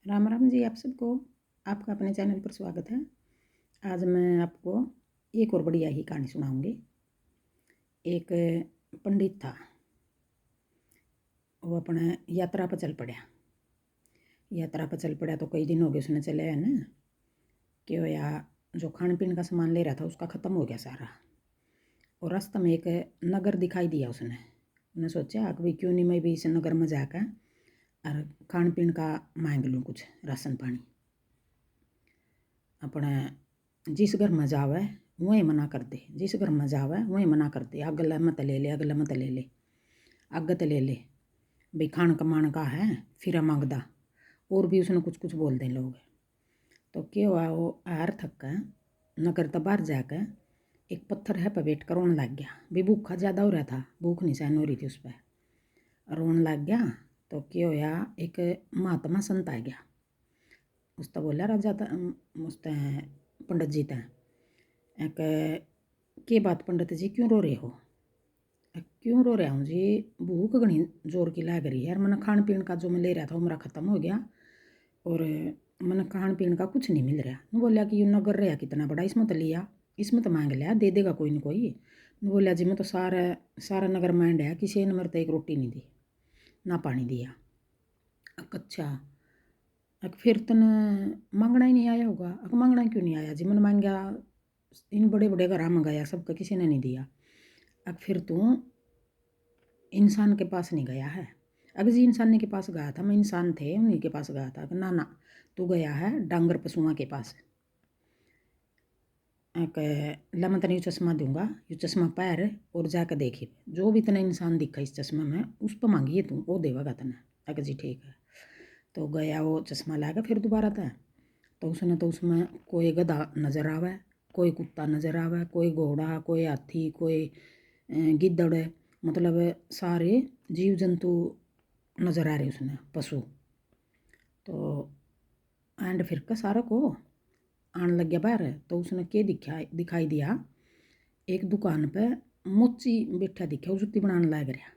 राम राम जी आप सबको। आपका अपने चैनल पर स्वागत है। आज मैं आपको एक और बढ़िया ही कहानी सुनाऊंगी। एक पंडित था, वो अपने यात्रा पर चल पड़ा। तो कई दिन हो गए उसने चले है ना, कि वो या जो खान पीन का सामान ले रहा था उसका ख़त्म हो गया सारा। और रास्ते में एक नगर दिखाई दिया उसने सोचा कि भाई क्यों नहीं मैं भी इस नगर में जाकर और खान पीन का मांग लूँ, कुछ राशन पानी। अपने जिस घर में जावे वहीं मना कर दे, जिस घर में जावे वहीं मना कर दे। अगला मत ले ले, अगला मत ले ले, अगत ले ले, भाई खान कमान का है फिर मांगदा। और भी उसने कुछ कुछ बोल दे लोग। तो क्या हुआ, वो हार थक नगर तो बाहर जाकर एक पत्थर है पर वेट कर रोने लग गया। भाई भूखा ज़्यादा हो रहा था, भूख नहीं सहन हो रही थी उस पर, रोने लग गया। तो क्या होया, एक महात्मा संत आ गया। उसने बोला राजा उसने पंडित जी तैं एक के बात पंडित जी क्यों रो रहे हो? क्यों रो रहा हूँ जी, भूख घनी जोर की लग रही है यार। मैंने खान पीन का जो मैं ले रहा था वो मेरा ख़त्म हो गया और मैंने खान पीन का कुछ नहीं मिल रहा। मैं बोलिया कि यू नगर रहा कितना बड़ा, इसमें तो लिया, इसमें तो मांग लिया, दे देगा कोई ना कोई। मैं बोलिया जी मैं तो सारा सारा नगर मांड है, किसी ने मेरे तो एक रोटी नहीं दी ना पानी दिया। अच्छा, फिर तने मांगना ही नहीं आया होगा। मांगना क्यों नहीं आया जी, मैंने मांगा इन बड़े बड़े घर मंगाया, सबका किसी ने नहीं दिया। अब फिर तू इंसान के पास नहीं गया है। अगर जी इंसान के पास गया था, मैं इंसान थे उन्हीं के पास गया था। ना ना, तू गया है डांगर पशुओं के पास। ला मैं तने यू चश्मा दूंगा, यू चश्मा पैर और जाकर देखिए, जो भी तने इंसान दिखा इस चश्मे में उस पर मांगिए तू, वो देगा तने। अगर जी ठीक है। तो गया वो चश्मा लाएगा, फिर दोबारा था तो उसने तो उसमें कोई गधा नज़र आवे, कोई कुत्ता नज़र आवे, कोई घोड़ा, कोई हाथी, कोई गिद्धड़, मतलब सारे जीव जंतु नज़र आ रहे उसने, पशु। तो एंड फिर का सारा को आने लग गया बाहर। तो उसने क्या दिखाई दिया, एक दुकान पे मोची बैठा दिखा, वो जुत्ती बनाने लग रहा।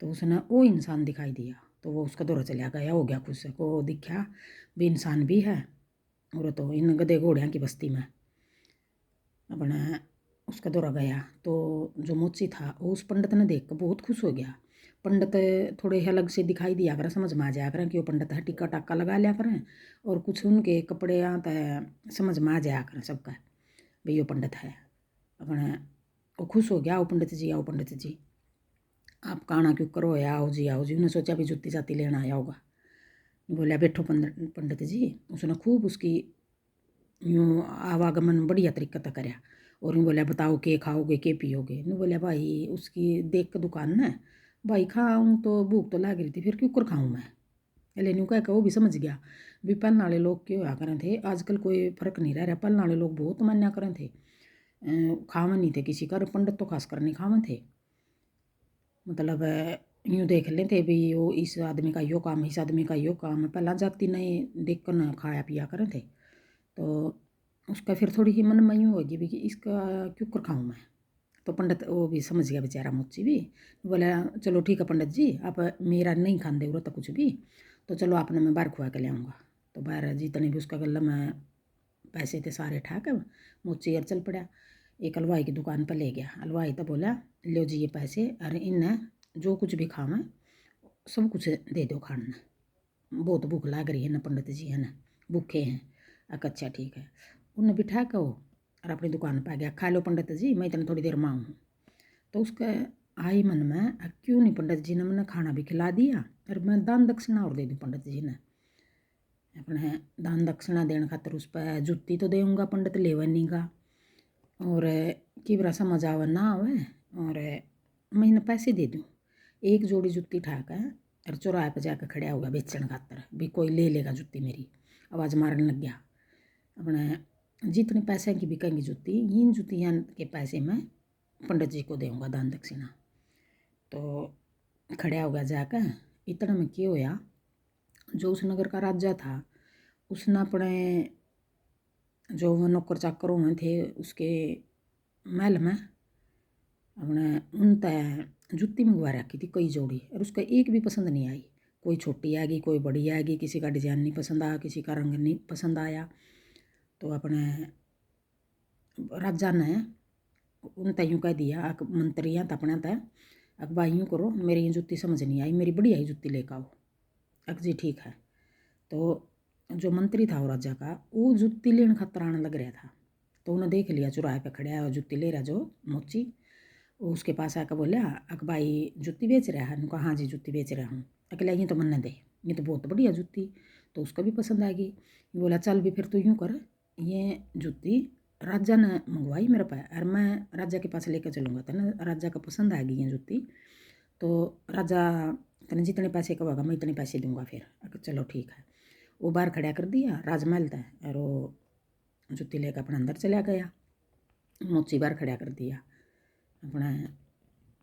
तो उसने वो इंसान दिखाई दिया, तो वो उसका दौरा चला गया, हो गया खुश को दिखा भी इंसान भी है। और तो इन गधे घोड़िया की बस्ती में अपना उसका दौरा गया। तो जो मोची था वो उस पंडित ने देख कर बहुत खुश हो गया। पंडित थोड़े अलग से दिखाई दिया करें, समझ में आ जाया करें कि वो पंडित है, टिक्का टाक्का लगा लिया करें और कुछ उनके कपड़े आता है समझ में आ जाया करें सबका, भाई वो पंडित है। अपने वो खुश हो गया, आओ पंडित जी, आओ पंडित जी, आप काना क्यों करो है, आओ जी आओ जी। उन्हें सोचा भी जुत्ती जाती लेना आया होगा। बोलिया बैठो पंडित जी। उसने खूब उसकी यूँ आवागमन बढ़िया तरीके से कराया और यूँ बोलिया बताओ के खाओगे के पियोगे। यूँ बोलिया भाई उसकी देख के दुकान ने, भाई खाऊँ तो भूख तो लग रही थी, फिर क्यों कर खाऊँ मैं। पहले यूँ कह के वो भी समझ गया भी पहले वाले लोग क्यों होया करें थे, आजकल कोई फ़र्क नहीं रह रहा। पहले वाले लोग बहुत मान्या करें थे, खावन नहीं थे किसी का, पंडित तो खासकर नहीं खावन थे। मतलब यूँ देख लेते भी वो इस आदमी का यो काम है, इस आदमी का यो काम है, पहला जाति नहीं देख कर ना खाया पिया करें थे। तो उसका फिर थोड़ी ही मन में यूँ होगी भी कि इसका क्यों कर खाऊँ मैं। तो पंडित वो भी समझ गया बेचारा मुझी भी, बोला चलो ठीक है पंडित जी, आप मेरा नहीं खाने वो तो कुछ भी, तो चलो आपने मैं बाहर खुआ के ले आऊँगा। तो बाहर जितने भी उसका गला में पैसे थे सारे ठा कर मुझे यार चल पड़ा। एक हलवाई की दुकान पर ले गया। हलवाई तो बोला लो जी ये पैसे, अरे इन्हें जो कुछ भी खावा सब कुछ दे दो खाने, बहुत भूख लग रही है ना पंडित जी, है ना भूखे हैं। अच्छा ठीक है। उन्हें बिठा के वो और अपनी दुकान पर आ गया, खा लो पंडित जी मैं इतने थोड़ी देर में आऊँ। तो उसका आई मन में क्यों नहीं पंडित जी ने मैंने खाना भी खिला दिया और मैं दान दक्षिणा और दे दूँ पंडित जी ने। अपने दान दक्षिणा देने खातर उस पर जुत्ती तो देऊँगा, पंडित लेवा नहीं का, और कि बरा समझ आवे ना आवे, और मैं इन्हें पैसे दे दूँ। एक जोड़ी जुत्ती ठाकर और चौराहे पर जाकर खड़ा होगा बेचने खातर भी कोई ले लेगा जुत्ती मेरी। आवाज़ मारने लग गया। अपने जितने पैसे की बिकेंगी जुत्ती, इन जुत्तियाँ के पैसे मैं पंडित जी को दूँगा दान दक्षिणा। तो खड़ा होगा जाकर। इतना में क्या होया, जो उस नगर का राजा था उसने अपने जो नौकर चाकर हुए थे उसके महल में अपने उन तय जुत्ती मंगवा रखी थी कई जोड़ी, और उसका एक भी पसंद नहीं आई। कोई छोटी आएगी कोई बड़ी आएगी, किसी का डिज़ाइन नहीं पसंद आया, किसी का रंग नहीं पसंद आया। तो अपने राजा ने उन यूँ कह दिया अक मंत्रियाँ तो अपने तय अक भाई यूँ करो, मेरी ये जुत्ती समझ नहीं आई, मेरी बढ़िया ही जुत्ती लेकर आओ। अक जी ठीक है। तो जो मंत्री था वो राजा का, वो जुत्ती लेने खातर आने लग रहा था। तो उन्हें देख लिया चुराहे पे खड़ा है और जुत्ती ले रहा जो मोची। वो उसके पास आकर बोला अक भाई जुत्ती बेच रहा है? उनका हाँ जी जुत्ती बेच रहा हूँ। अकेला ये तो मन्ने दे, ये तो बहुत बढ़िया जुत्ती, तो उसको भी पसंद आएगी। ये बोला चल भी फिर तू यूँ कर, ये जुत्ती राजा ने मंगवाई मेरे पास और मैं राजा के पास लेकर चलूँगा, तो ना राजा का पसंद आएगी ये जुत्ती। तो राजा तने जितने पैसे का होगा मैं इतने पैसे दूंगा। फिर चलो ठीक है। वो बाहर खड़ा कर दिया राजमहल था और वो जुत्ती लेकर अपने अंदर चला गया। मोची बाहर खड़ा कर दिया अपना,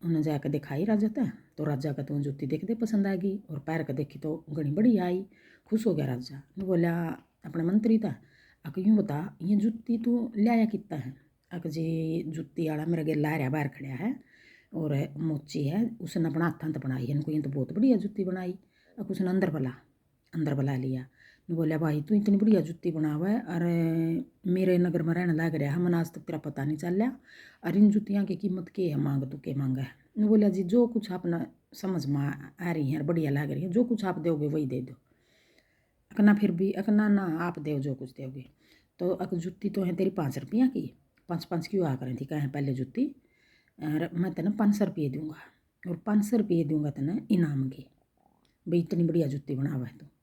उन्हें जाकर दिखाई राजा था। तो राजा का तो जुत्ती देख दे पसंद आ गई और पैर का देखी तो घनी बड़ी आई। खुश हो गया राजा ने बोला अपने मंत्री था अक यूँ बता ये जुत्ती तू लिया कितना है? अक जी जुत्ती आला मेरे गेला रहा बाहर खड़ा है और मोची है, उसने अपना हाथों तो बनाई है, इनको ये तो बहुत बढ़िया जुत्ती बनाई। अब उसने अंदर बुला लिया। बोला भाई तू इतनी बढ़िया जुत्ती बनावा है, अरे मेरे नगर में रहने लग रहा है, मन आज तक तेरा पता नहीं चल रहा। अरे इन जुतियाँ की कीमत के है, मांग तू के मांगा है? बोला जी जो कुछ आपने समझ में आ रही है बढ़िया लग रही है, जो कुछ आप दोगे वही दे दो। अकना फिर भी अकना ना आप दो जो कुछ दोगे। तो अक जुत्ती तो है तेरी 5 रुपया की, 5 क्यों आ करें थी कहें पहले जुत्ती, और मैं तेना 500 रुपये दूँगा और 500 रुपये दूँगा तेना इनाम की, भाई इतनी बढ़िया जुत्ती बनावा है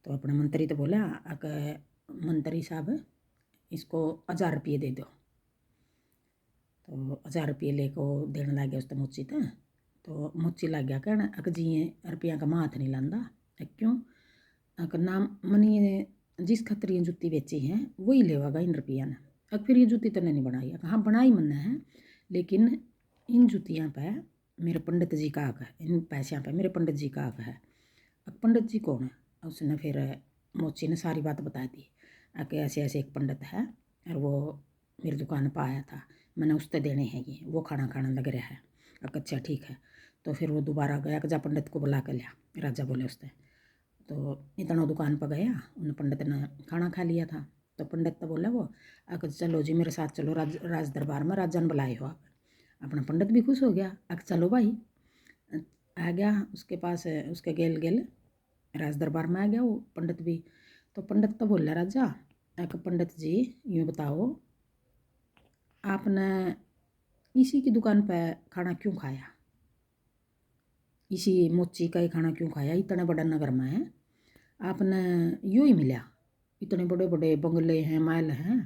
तो अपने मंत्री तो बोला अक मंत्री साहब इसको 1000 रुपये दे दो। तो 1000 रुपये लेको देने लग गया उसने मुच्ची था। तो मुच्ची लग गया कहना अक जी रुपया का हाथ नहीं लांदा। क्यों? अक नाम मनी जिस खतर ये जुत्ती बेची है वही लेवागा इन रुपया ने। अक फिर ये जुत्ती तो नहीं बनाई? हाँ बनाई मन है, लेकिन इन जुतियाँ पे मेरे पंडित जी का हक है, इन पैसों पे मेरे पंडित जी का हक है। अब पंडित जी कौन है? उसने फिर मोची ने सारी बात बता दी कि ऐसे ऐसे एक पंडित है और वो मेरी दुकान पर आया था, मैंने उससे देने हैं ये, वो खाना खाना लग रहा है। अच्छा ठीक है। तो फिर वो दोबारा गया कि जा पंडित को बुला कर लिया, राजा बोले उससे। तो इतना दुकान पर गया, उन पंडित ने खाना खा लिया था। तो पंडित तो बोला वो चलो जी मेरे साथ चलो राज दरबार में, राजा ने बुलाए हो आप। अपना पंडित भी खुश हो गया, चलो भाई। आ गया उसके पास, उसके गेल गेल राज दरबार में आ गया वो पंडित भी। तो पंडित तो बोला राजा पंडित जी यूँ बताओ आपने इसी की दुकान पर खाना क्यों खाया, इसी मोची का ही खाना क्यों खाया? इतने बड़ा नगर में है, आपने यूँ ही मिला, इतने बड़े बड़े बंगले हैं महल हैं,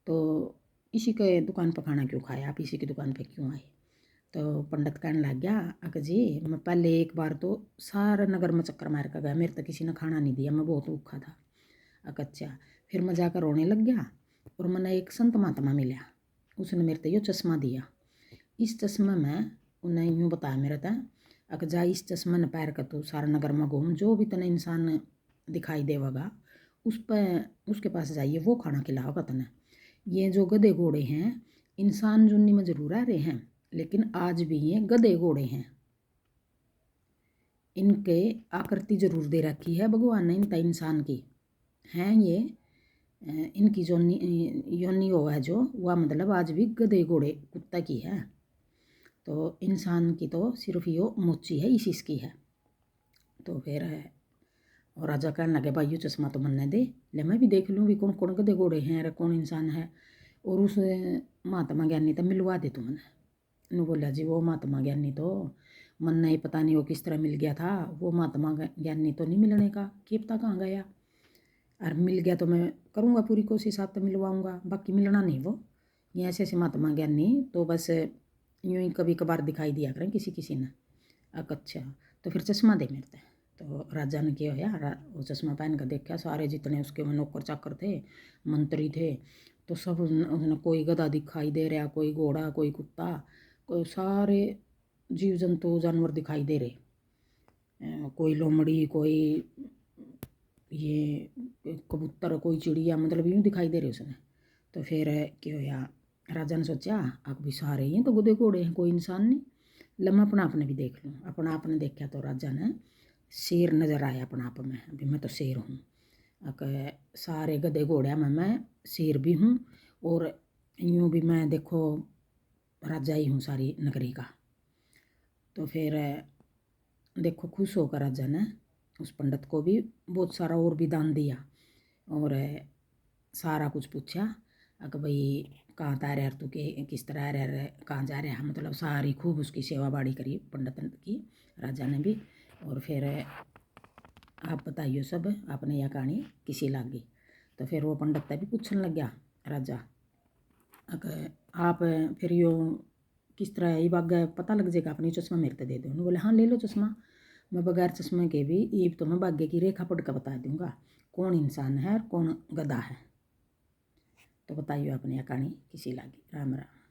तो इसी के दुकान पर खाना क्यों खाया, आप इसी की दुकान पर क्यों आए? तो पंडित कहने लग गया जी मैं पहले एक बार तो सारे नगर में चक्कर मार कर गया, मेरे तो किसी ने खाना नहीं दिया, मैं बहुत भूखा था। अच्छा फिर मैं जाकर रोने लग गया और मैंने एक संत महात्मा मिला, उसने मेरे को ये चश्मा दिया। इस चश्मे में उन्हें यूँ बताया मेरे तक जा इस चश्मे ने पैर कर तू सारा नगर में घूम, जो भी तने इंसान दिखाई देगा उस पर उसके पास जाइए, वो खाना खिलाओगा तने। ये जो गधे घोड़े हैं इंसान जुन्नी में जरूर आ रहे हैं, लेकिन आज भी ये गधे घोड़े हैं, इनके आकृति जरूर दे रखी है भगवान ने इनता इंसान की हैं ये, इनकी जो योनि वो है जो वह मतलब आज भी गधे घोड़े कुत्ता की है। तो इंसान की तो सिर्फ यो मोची है इसी की है। तो फिर और राजा कहने लगे भाई ये चश्मा तो मनने दे, ले मैं भी देख लूँ भी कौन कौन गधे घोड़े हैं और कौन इंसान है, और उस महात्मा ज्ञानी तो मिलवा दे तू मैंने। नु बोला जी वो महात्मा ज्ञानी तो मन नहीं पता नहीं वो किस तरह मिल गया था, वो महात्मा ज्ञानी तो नहीं मिलने का, क्या पता कहाँ गया, और मिल गया तो मैं करूँगा पूरी कोशिश आप तो मिलवाऊँगा, बाकी मिलना नहीं वो। ये ऐसे ऐसे महात्मा ज्ञानी तो बस यूँ ही कभी कभार दिखाई दिया करें किसी किसी ने। अच्छा तो फिर चश्मा दे मेरे से। तो राजा ने क्या होया वो चश्मा पहन कर देखा, सारे जितने उसके नौकर चाकर थे मंत्री थे तो सब उसने कोई गधा दिखाई दे रहा, कोई घोड़ा, कोई कुत्ता, कोई सारे जीव जंतु जानवर दिखाई दे रहे, कोई लोमड़ी, कोई ये कबूतर, कोई चिड़िया, मतलब यूँ दिखाई दे रहे उसने। तो फिर क्या होया राजा ने सोचा अब भी सारे ही तो गधे घोड़े हैं, कोई इंसान नहीं, लम्हा अपना आपने भी देख लूँ। अपना आपने देखा तो राजा ने शेर नज़र आया अपना आप में, अभी मैं तो शेर हूँ। सारे गधे घोड़िया में मैं शेर भी हूँ, और यूँ भी मैं देखो राजा ही हूँ सारी नगरी का। तो फिर देखो खुश होकर राजा ने उस पंडित को भी बहुत सारा और भी दान दिया, और सारा कुछ पूछा कि भाई कहाँ तैयार है तू, के किस तरह रह कहाँ जा रहा है, मतलब सारी खूब उसकी सेवा बाड़ी करी पंडित की राजा ने भी। और फिर आप बताइए सब आपने यह कहानी किसी लागी। तो फिर वो पंडित भी पूछने लग गया राजा, आप फिर यो किस तरह ये बाग पता लग जाएगा, अपनी चश्मा मेरे को दे दो। उन्होंने बोले हाँ ले लो चश्मा, मैं बगैर चश्मे के भी ईब तो मैं भाग्य की रेखा पढ़ कर बता दूंगा कौन इंसान है और कौन गधा है। तो बताइए अपनी यह कहानी किसी लागी। राम राम।